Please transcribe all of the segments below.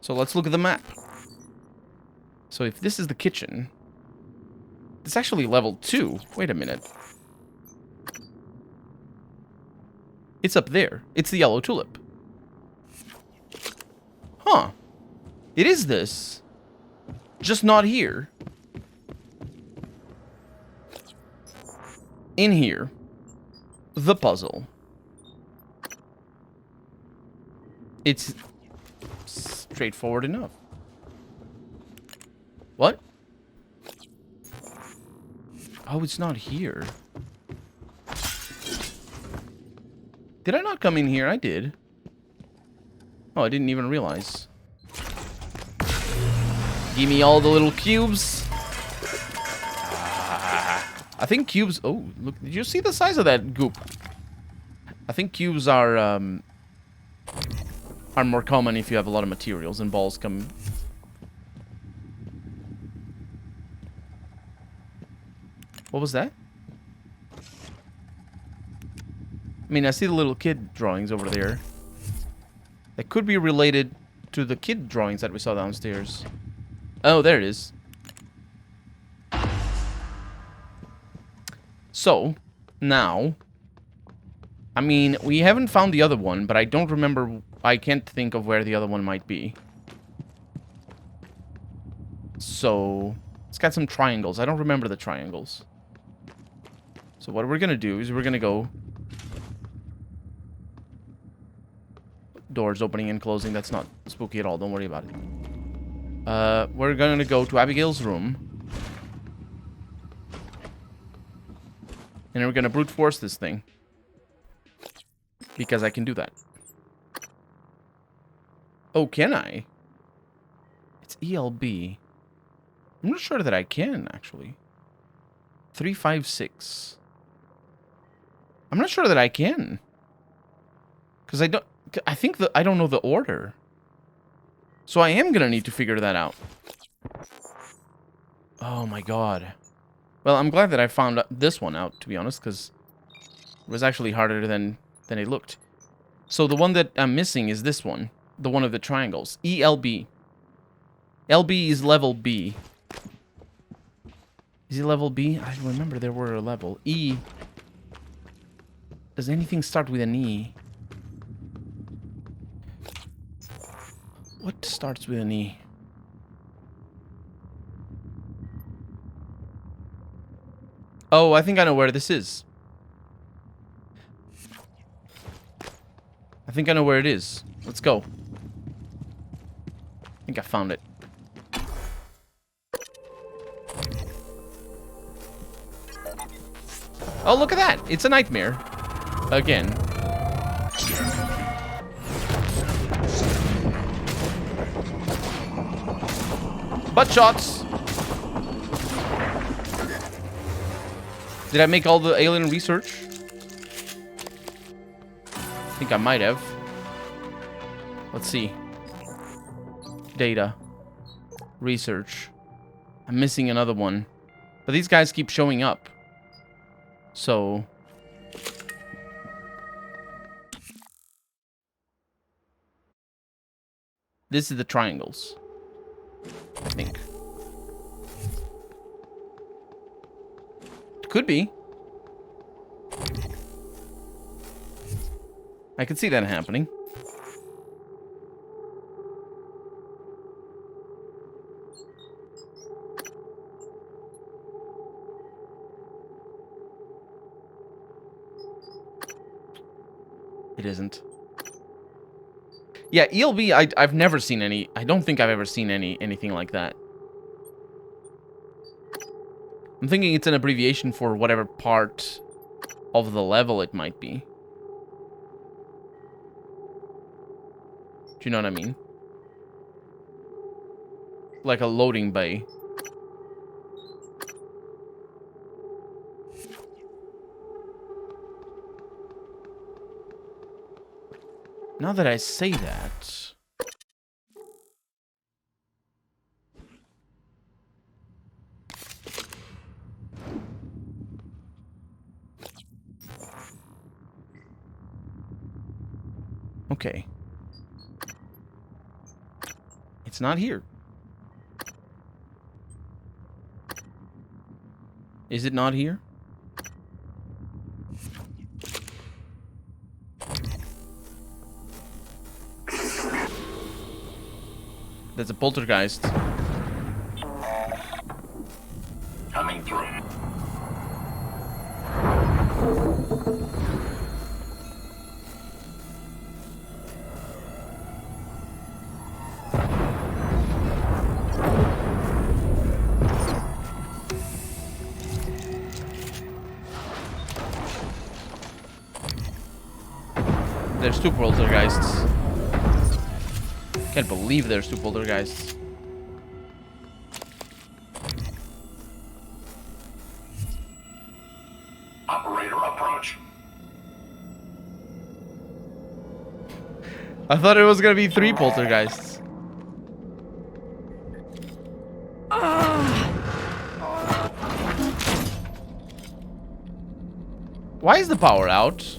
So let's look at the map. So if this is the kitchen, it's actually level 2. Wait a minute. It's up there. It's the yellow tulip. Huh. It is this. Just not here. In here. The puzzle. It's straightforward enough. What? Oh, it's not here. Did I not come in here? I did. Oh, I didn't even realize. Give me all the little cubes. I think cubes... Oh, look. Did you see the size of that goop? I think cubes are more common if you have a lot of materials and balls come... What was that? I mean, I see the little kid drawings over there. That could be related to the kid drawings that we saw downstairs. Oh, there it is. So, now... I mean, we haven't found the other one, but I don't remember... I can't think of where the other one might be. So, it's got some triangles. I don't remember the triangles. So what we're gonna do is we're gonna go... Doors opening and closing. That's not spooky at all. Don't worry about it. We're gonna go to Abigail's room. And we're gonna brute force this thing. Because I can do that. Oh, can I? It's ELB. I'm not sure that I can, actually. 356. I'm not sure that I can. Because I don't... I think that I don't know the order. So I am going to need to figure that out. Oh my god. Well, I'm glad that I found this one out, to be honest, because it was actually harder than it looked. So the one that I'm missing is this one. The one of the triangles. ELB. LB is level B. Is it level B? I remember there were a level. E. Does anything start with an E? What starts with an E? Oh, I think I know where this is. I think I know where it is. Let's go. I think I found it. Oh, look at that! It's a nightmare. Again. Butt shots! Did I make all the alien research? I think I might have. Let's see. Data. Research. I'm missing another one. But these guys keep showing up. So... This is the triangles. I think. It could be. I could see that happening. It isn't. Yeah, ELB, I've never seen any... I don't think I've ever seen anything like that. I'm thinking it's an abbreviation for whatever part of the level it might be. Do you know what I mean? Like a loading bay. Now that I say that... Okay. It's not here. Is it not here? That's a poltergeist. Coming through. There's two poltergeists. Can't believe there's two poltergeists. Operator approach. I thought it was gonna be 3 poltergeists. Why is the power out?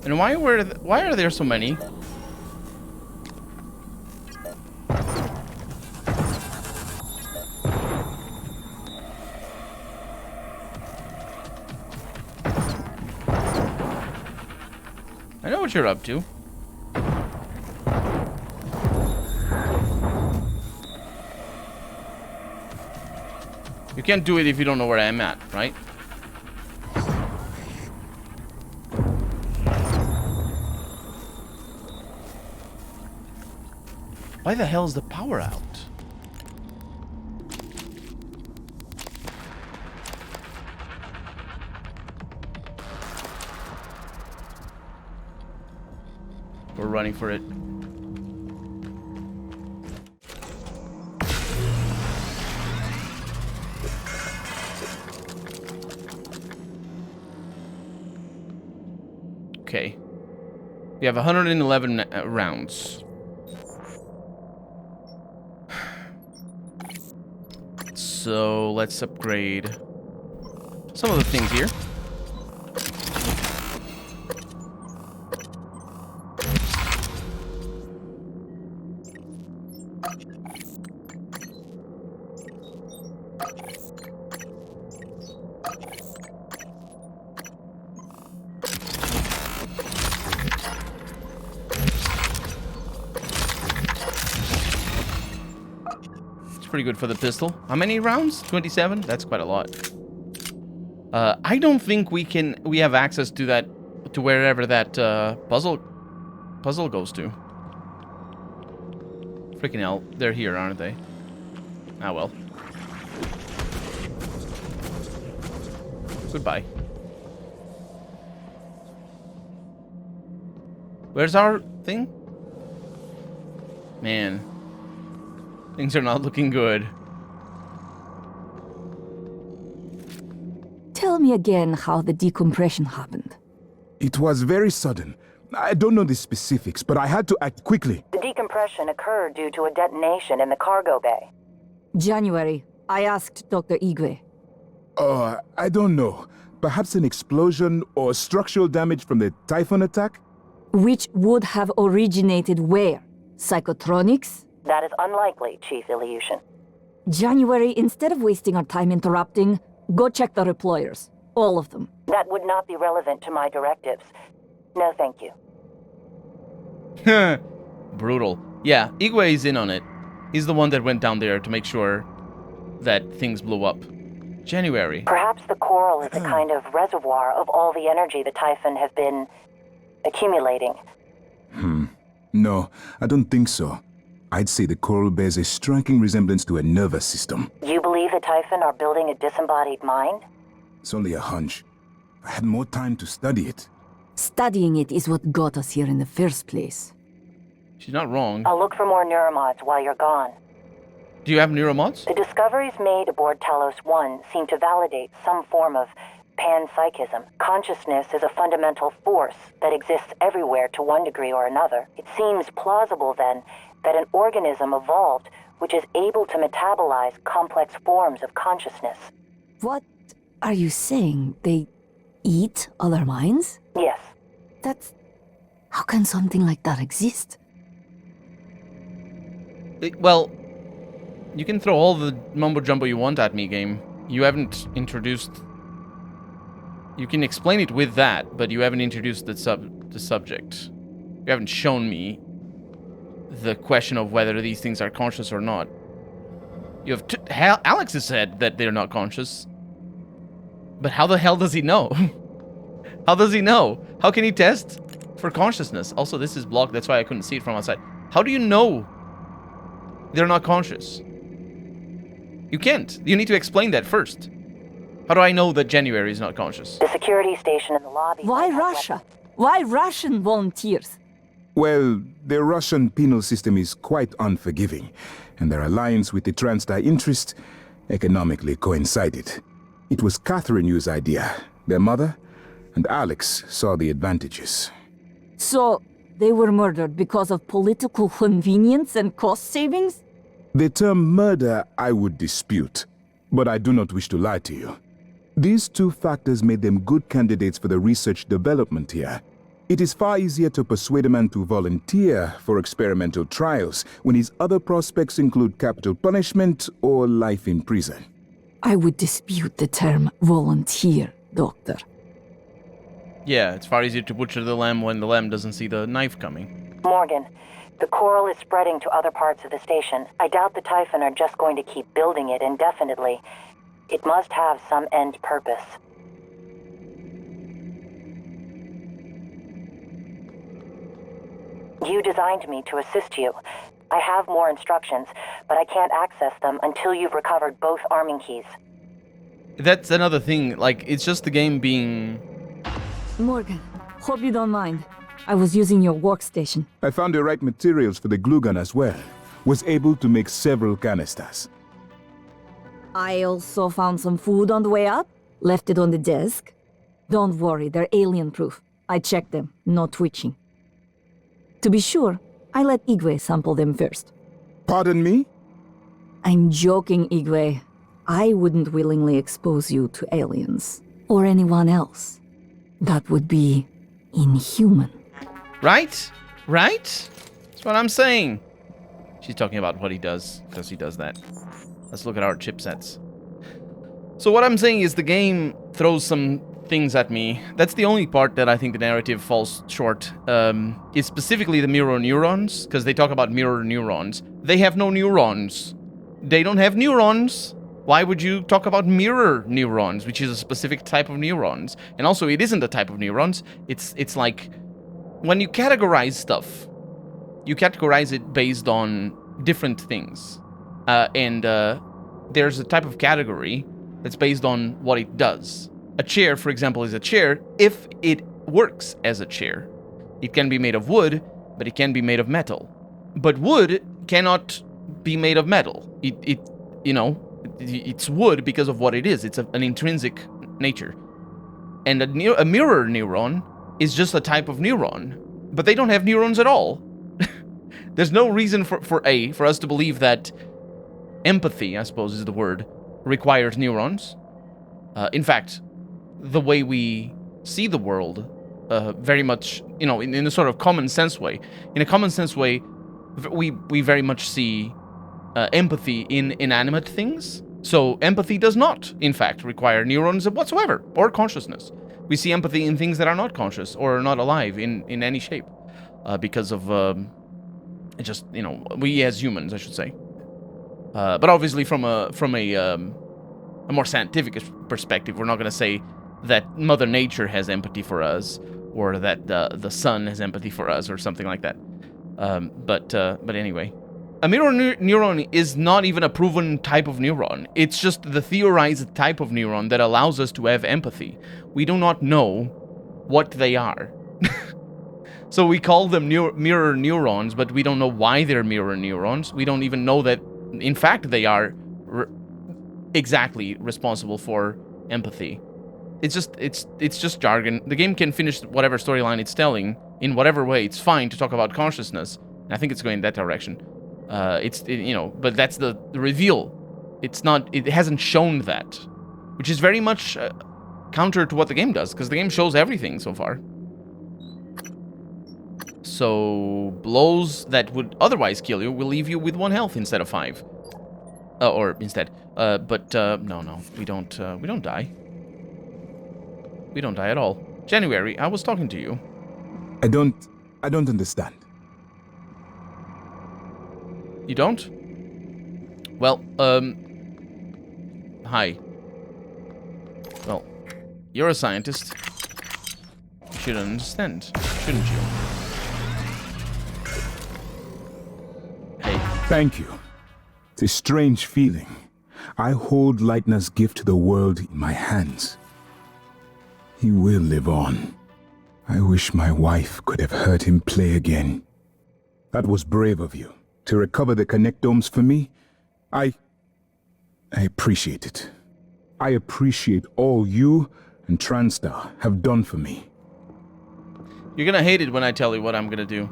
And why are there so many? I know what you're up to. You can't do it if you don't know where I'm at, right? Why the hell is the power out? We're running for it. Okay. We have 111 rounds. So let's upgrade some of the things here. Pretty good for the pistol. How many rounds? 27? That's quite a lot. I don't think we have access to that, to wherever that puzzle goes to. Freaking hell, they're here, aren't they? Ah well. Goodbye. Where's our thing? Man. Things are not looking good. Tell me again how the decompression happened. It was very sudden. I don't know the specifics, but I had to act quickly. The decompression occurred due to a detonation in the cargo bay. January, I asked Dr. Igwe. I don't know. Perhaps an explosion or structural damage from the Typhon attack? Which would have originated where? Psychotronics? That is unlikely, Chief Ilyushin. January, instead of wasting our time interrupting, go check the reployers. All of them. That would not be relevant to my directives. No, thank you. Brutal. Yeah, Igwe is in on it. He's the one that went down there to make sure that things blew up. January. Perhaps the coral is a kind of reservoir of all the energy the Typhon have been accumulating. No, I don't think so. I'd say the coral bears a striking resemblance to a nervous system. You believe the Typhon are building a disembodied mind? It's only a hunch. I had more time to study it. Studying it is what got us here in the first place. She's not wrong. I'll look for more neuromods while you're gone. Do you have neuromods? The discoveries made aboard Talos 1 seem to validate some form of panpsychism. Consciousness is a fundamental force that exists everywhere to one degree or another. It seems plausible, then, that an organism evolved which is able to metabolize complex forms of consciousness. What are you saying? They eat other minds? Yes. That's... How can something like that exist? Well, you can throw all the mumbo-jumbo you want at me, game. You haven't introduced... You can explain it with that, but you haven't introduced the subject. You haven't shown me the question of whether these things are conscious or not. You have... Alex has said that they're not conscious. But how the hell does he know? How does he know? How can he test for consciousness? Also, this is blocked. That's why I couldn't see it from outside. How do you know they're not conscious? You can't. You need to explain that first. How do I know that January is not conscious? The security station in the lobby... Why Russia? Why Russian volunteers? Well, the Russian penal system is quite unforgiving, and their alliance with the Transdai interest economically coincided. It was Catherine Yu's idea. Their mother and Alex saw the advantages. So, they were murdered because of political convenience and cost savings? The term murder I would dispute, but I do not wish to lie to you. These two factors made them good candidates for the research development here. It is far easier to persuade a man to volunteer for experimental trials when his other prospects include capital punishment or life in prison. I would dispute the term volunteer, Doctor. Yeah, it's far easier to butcher the lamb when the lamb doesn't see the knife coming. Morgan, the coral is spreading to other parts of the station. I doubt the Typhon are just going to keep building it indefinitely. It must have some end purpose. You designed me to assist you. I have more instructions, but I can't access them until you've recovered both arming keys. That's another thing, like, it's just the game being... Morgan, hope you don't mind. I was using your workstation. I found the right materials for the glue gun as well. Was able to make several canisters. I also found some food on the way up. Left it on the desk. Don't worry, they're alien-proof. I checked them, no twitching. To be sure, I let Igwe sample them first. Pardon me? I'm joking, Igwe. I wouldn't willingly expose you to aliens. Or anyone else. That would be inhuman. Right? Right? That's what I'm saying. She's talking about what he does, because he does that. Let's look at our chipsets. So what I'm saying is the game throws some things at me. That's the only part that I think the narrative falls short. Is specifically the mirror neurons, because they talk about mirror neurons. They have no neurons. They don't have neurons. Why would you talk about mirror neurons, which is a specific type of neurons? And also, it isn't a type of neurons. It's like, when you categorize stuff, you categorize it based on different things. There's a type of category that's based on what it does. A chair, for example, is a chair if it works as a chair. It can be made of wood, but it can be made of metal. But wood cannot be made of metal. It's wood because of what it is. It's an intrinsic nature. And a mirror neuron is just a type of neuron. But they don't have neurons at all. There's no reason for us to believe that empathy, I suppose is the word, requires neurons. In fact, the way we see the world, very much, in a sort of common sense way. In a common sense way, we very much see empathy in inanimate things. So empathy does not, in fact, require neurons whatsoever, or consciousness. We see empathy in things that are not conscious, or not alive in any shape, because of, we as humans, I should say. But obviously from a more scientific perspective, we're not going to say that Mother Nature has empathy for us, or that the sun has empathy for us, or something like that. But anyway. A mirror neuron is not even a proven type of neuron. It's just the theorized type of neuron that allows us to have empathy. We do not know what they are. So we call them mirror neurons, but we don't know why they're mirror neurons. We don't even know that, in fact, they are exactly responsible for empathy. It's just jargon. The game can finish whatever storyline it's telling in whatever way. It's fine to talk about consciousness. I think it's going in that direction. But that's the reveal. It hasn't shown that, which is very much counter to what the game does, because the game shows everything so far. So blows that would otherwise kill you will leave you with 1 health instead of 5. Or instead. No, we don't die. We don't die at all. January, I was talking to you. I don't understand. You don't? Well, hi. Well, you're a scientist. You should understand, shouldn't you? Hey. Thank you. It's a strange feeling. I hold Leitner's gift to the world in my hands. He will live on. I wish my wife could have heard him play again. That was brave of you. To recover the connectomes for me, I appreciate it. I appreciate all you and Transtar have done for me. You're gonna hate it when I tell you what I'm gonna do.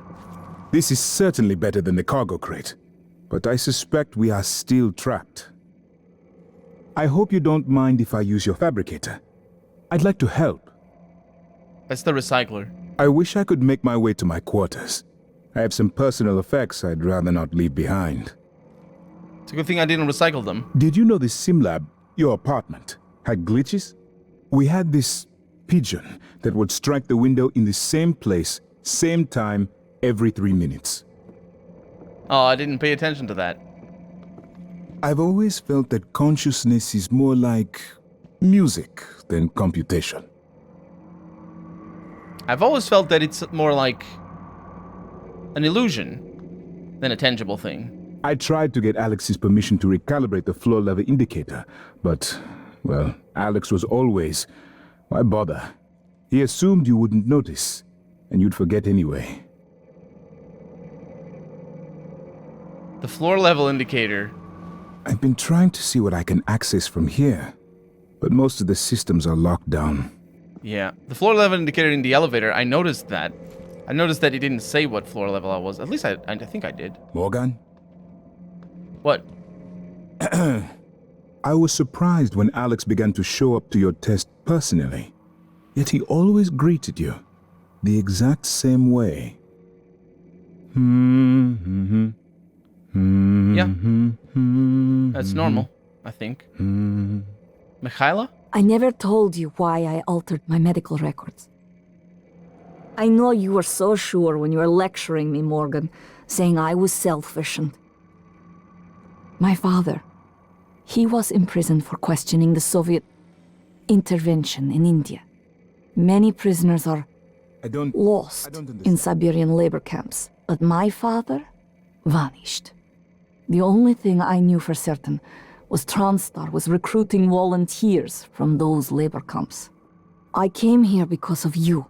This is certainly better than the cargo crate, but I suspect we are still trapped. I hope you don't mind if I use your fabricator. I'd like to help. That's the recycler. I wish I could make my way to my quarters. I have some personal effects I'd rather not leave behind. It's a good thing I didn't recycle them. Did you know the sim lab, your apartment, had glitches? We had this pigeon that would strike the window in the same place, same time, every 3 minutes. Oh, I didn't pay attention to that. I've always felt that consciousness is more like music than computation. I've always felt that it's more like an illusion than a tangible thing. I tried to get Alex's permission to recalibrate the floor level indicator, but, well, Alex was always, why bother? He assumed you wouldn't notice, and you'd forget anyway. The floor level indicator. I've been trying to see what I can access from here, but most of the systems are locked down. Yeah, the floor level indicator in the elevator, I noticed that. I noticed that it didn't say what floor level I was. At least I think I did. Morgan? What? I was surprised when Alex began to show up to your test personally. Yet he always greeted you the exact same way. Yeah. That's normal, I think. Mikhaila? I never told you why I altered my medical records. I know you were so sure when you were lecturing me, Morgan, saying I was selfish and... My father, he was imprisoned for questioning the Soviet intervention in India. Many prisoners are lost in Siberian labor camps, but my father vanished. The only thing I knew for certain was Transtar was recruiting volunteers from those labor camps. I came here because of you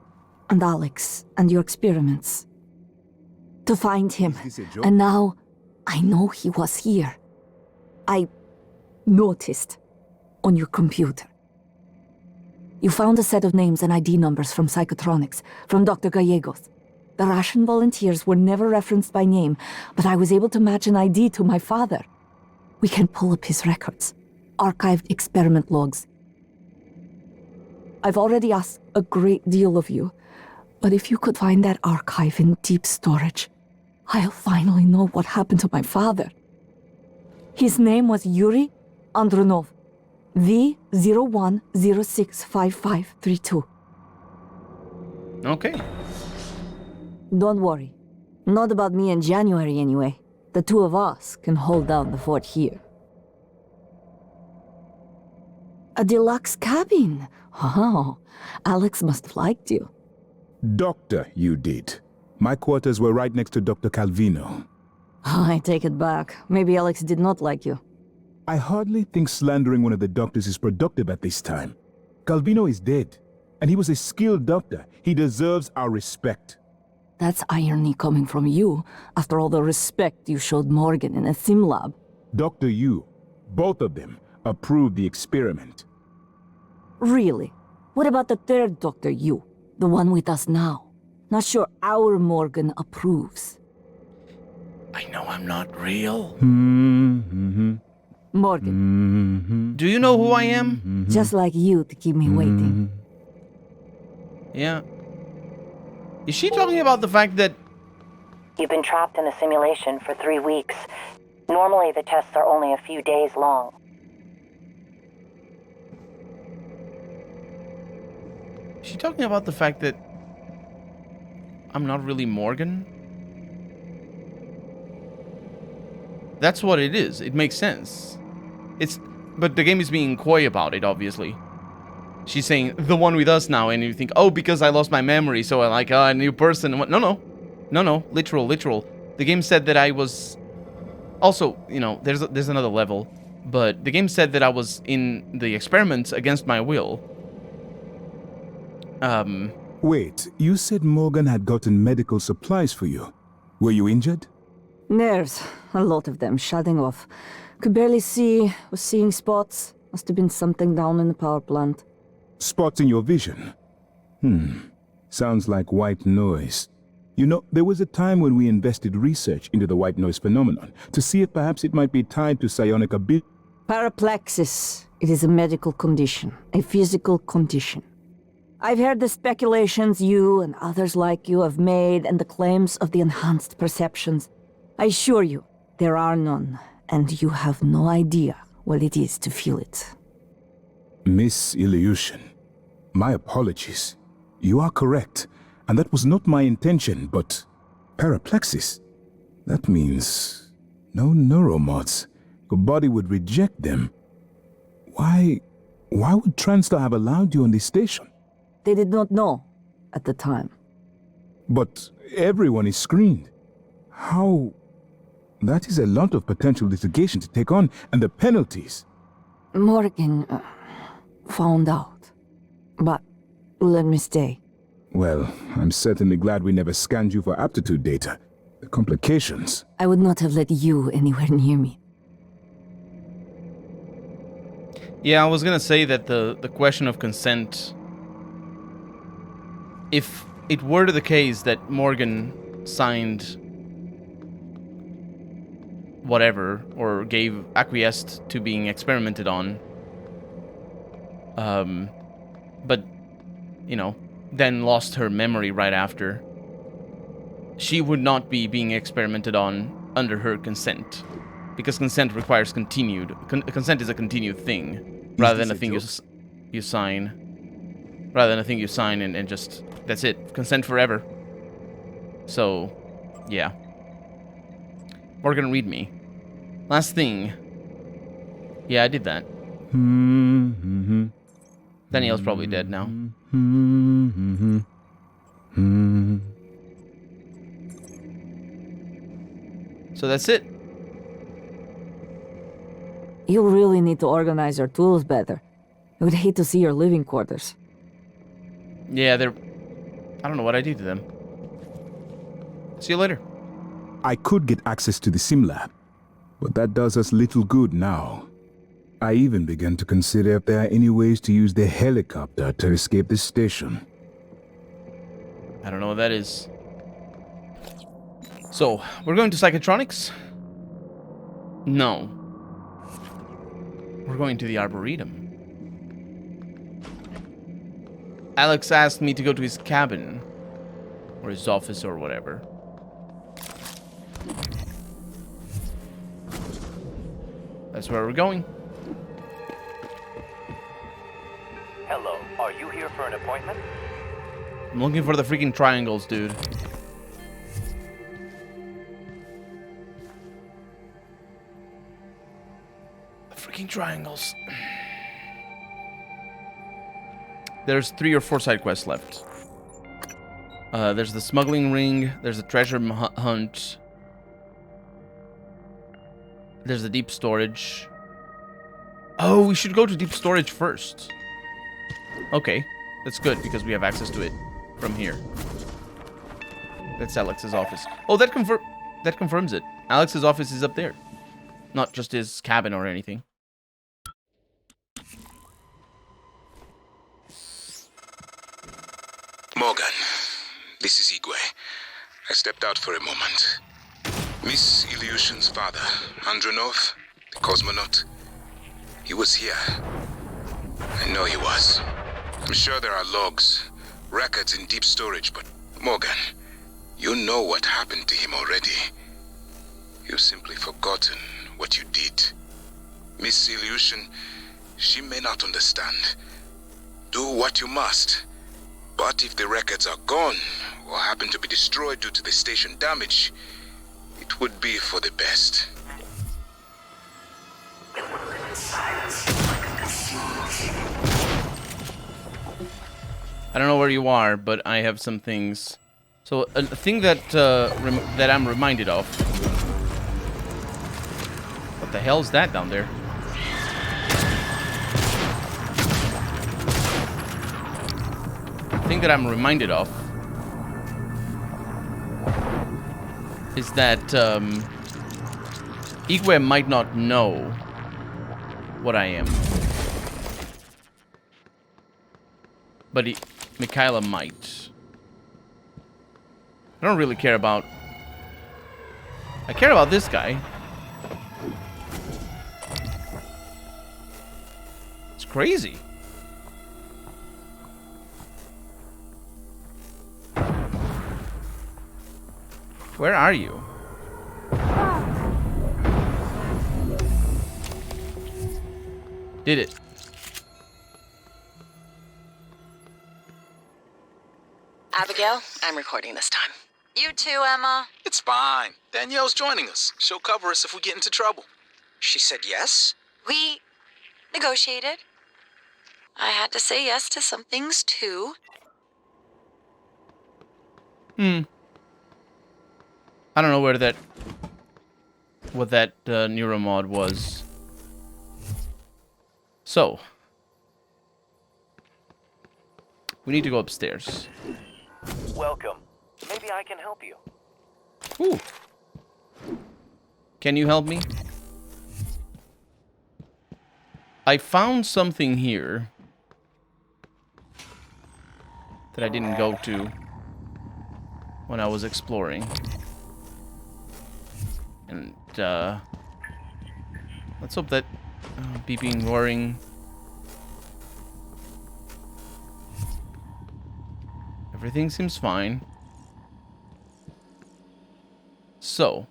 and Alex and your experiments. To find him. And now I know he was here. I noticed on your computer. You found a set of names and ID numbers from Psychotronics, from Dr. Gallegos. The Russian volunteers were never referenced by name, but I was able to match an ID to my father. We can pull up his records, archived experiment logs. I've already asked a great deal of you, but if you could find that archive in deep storage, I'll finally know what happened to my father. His name was Yuri Andronov, V01065532. Okay. Don't worry. Not about me in January, anyway. The two of us can hold down the fort here. A deluxe cabin. Oh, Alex must have liked you. Doctor, you did. My quarters were right next to Dr. Calvino. I take it back. Maybe Alex did not like you. I hardly think slandering one of the doctors is productive at this time. Calvino is dead, and he was a skilled doctor. He deserves our respect. That's irony coming from you, after all the respect you showed Morgan in a sim lab. Dr. Yu, both of them, approved the experiment. Really? What about the third Dr. Yu, the one with us now? Not sure our Morgan approves. I know I'm not real. Morgan. Do you know who I am? Just like you to keep me waiting. Yeah. Is she talking about the fact that You've been trapped in the simulation for 3 weeks. Normally, the tests are only a few days long. Is she talking about the fact that I'm not really Morgan? That's what it is. It makes sense. But the game is being coy about it, obviously. She's saying, the one with us now, and you think, oh, because I lost my memory, so I like a new person. No, literal. The game said that I was... Also, you know, there's another level, but the game said that I was in the experiments against my will. Wait, you said Morgan had gotten medical supplies for you. Were you injured? Nerves. A lot of them shutting off. Could barely see, was seeing spots. Must have been something down in the power plant. Spots in your vision? Sounds like white noise. You know, there was a time when we invested research into the white noise phenomenon to see if perhaps it might be tied to psionic ability. Paraplexis. It is a medical condition, a physical condition. I've heard the speculations you and others like you have made and the claims of the enhanced perceptions. I assure you, there are none, and you have no idea what it is to feel it. Miss Illusion, my apologies. You are correct, and that was not my intention, but paraplexis. That means no neuromods. Your body would reject them. Why would TranStar have allowed you on this station? They did not know at the time. But everyone is screened. How? That is a lot of potential litigation to take on, and the penalties. Morgan found out. But let me stay. Well, I'm certainly glad we never scanned you for aptitude data. The complications. I would not have let you anywhere near me. Yeah, I was gonna say that the question of consent... If it were the case that Morgan signed... whatever, or acquiesced to being experimented on... but, you know, then lost her memory right after, she would not be being experimented on under her consent. Because consent requires continued... consent is a continued thing, rather than a thing you sign. Rather than a thing you sign and just... That's it. Consent forever. So, yeah. Morgan, read me. Last thing. Yeah, I did that. Danielle's probably dead now. So that's it. You really need to organize your tools better. I would hate to see your living quarters. Yeah, they're... I don't know what I did to them. See you later. I could get access to the sim lab, but that does us little good now. I even began to consider if there are any ways to use the helicopter to escape this station. I don't know what that is. So, we're going to Psychotronics? No. We're going to the Arboretum. Alex asked me to go to his cabin. Or his office or whatever. That's where we're going. Hello, are you here for an appointment? I'm looking for the freaking triangles, dude. The freaking triangles. There's 3 or 4 side quests left. There's the smuggling ring. There's the treasure hunt. There's the deep storage. Oh, we should go to deep storage first. Okay, that's good because we have access to it from here. That's Alex's office. Oh, that confirms it. Alex's office is up there, not just his cabin or anything. Morgan, this is Igwe. I stepped out for a moment. Miss Illusion's father, Andronov, the cosmonaut, he was here. I know he was. I'm sure there are logs, records in deep storage, but Morgan, You know what happened to him already. You've simply forgotten what you did. Miss Illusion, she may not understand. Do what you must. But if the records are gone, or happen to be destroyed due to the station damage, it would be for the best. I don't know where you are, but I have some things. So a thing that that I'm reminded of. What the hell is that down there? The thing that I'm reminded of is that Igwe might not know what I am, but Mikaela might. I don't really care about... I care about this guy. It's crazy. Where are you? Did it? Abigail, I'm recording this time. You too, Emma. It's fine. Danielle's joining us. She'll cover us if we get into trouble. She said yes? We negotiated. I had to say yes to some things too. I don't know where that... what that neuromod was. So. We need to go upstairs. Welcome. Maybe I can help you. Ooh. Can you help me? I found something here that I didn't go to when I was exploring. And, let's hope that beeping, roaring... everything seems fine. So.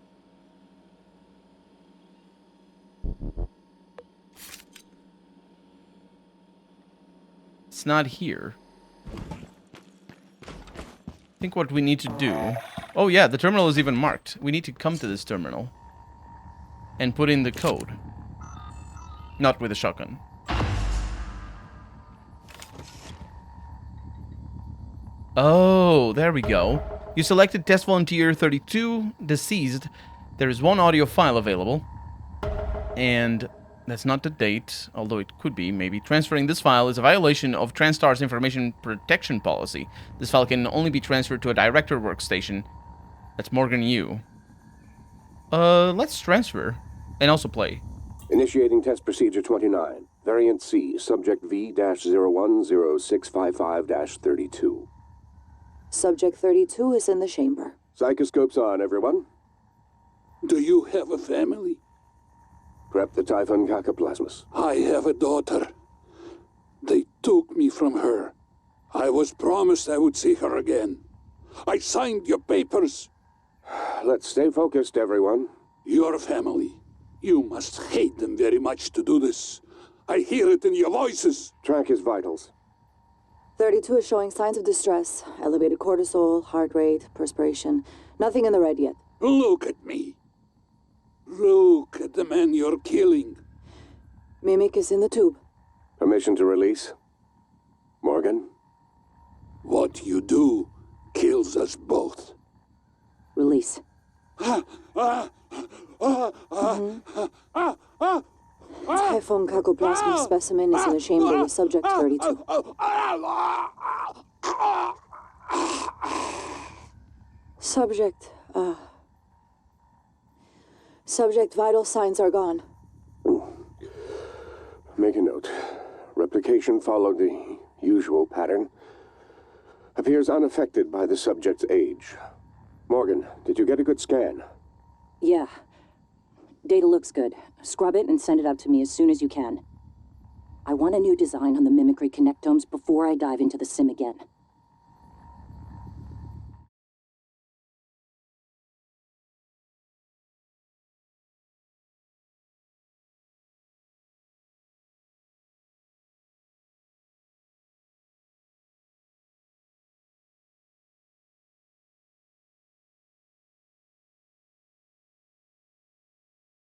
It's not here. I think what we need to do... Oh yeah, the terminal is even marked. We need to come to this terminal and put in the code. Not with a shotgun. Oh, there we go. You selected test volunteer 32, deceased. There is one audio file available. And that's not the date, although it could be, maybe. Transferring this file is a violation of TranStar's information protection policy. This file can only be transferred to a director workstation. That's Morgan Yu. Let's transfer. And also play. Initiating test procedure 29. Variant C, subject V-010655-32. Subject 32 is in the chamber. Psychoscopes on, everyone. Do you have a family? Prep the Typhon Cacoplasmus. I have a daughter. They took me from her. I was promised I would see her again. I signed your papers. Let's stay focused, everyone. Your family. You must hate them very much to do this. I hear it in your voices. Track his vitals. 32 is showing signs of distress. Elevated cortisol, heart rate, perspiration. Nothing in the red yet. Look at me. Look at the man you're killing. Mimic is in the tube. Permission to release? Morgan? What you do kills us both. Release. Typhon Cacoplasmus specimen is in the chamber with subject 32. Subject vital signs are gone. Make a note. Replication followed the usual pattern. Appears unaffected by the subject's age. Morgan, did you get a good scan? Yeah. Data looks good. Scrub it and send it out to me as soon as you can. I want a new design on the mimicry connectomes before I dive into the sim again.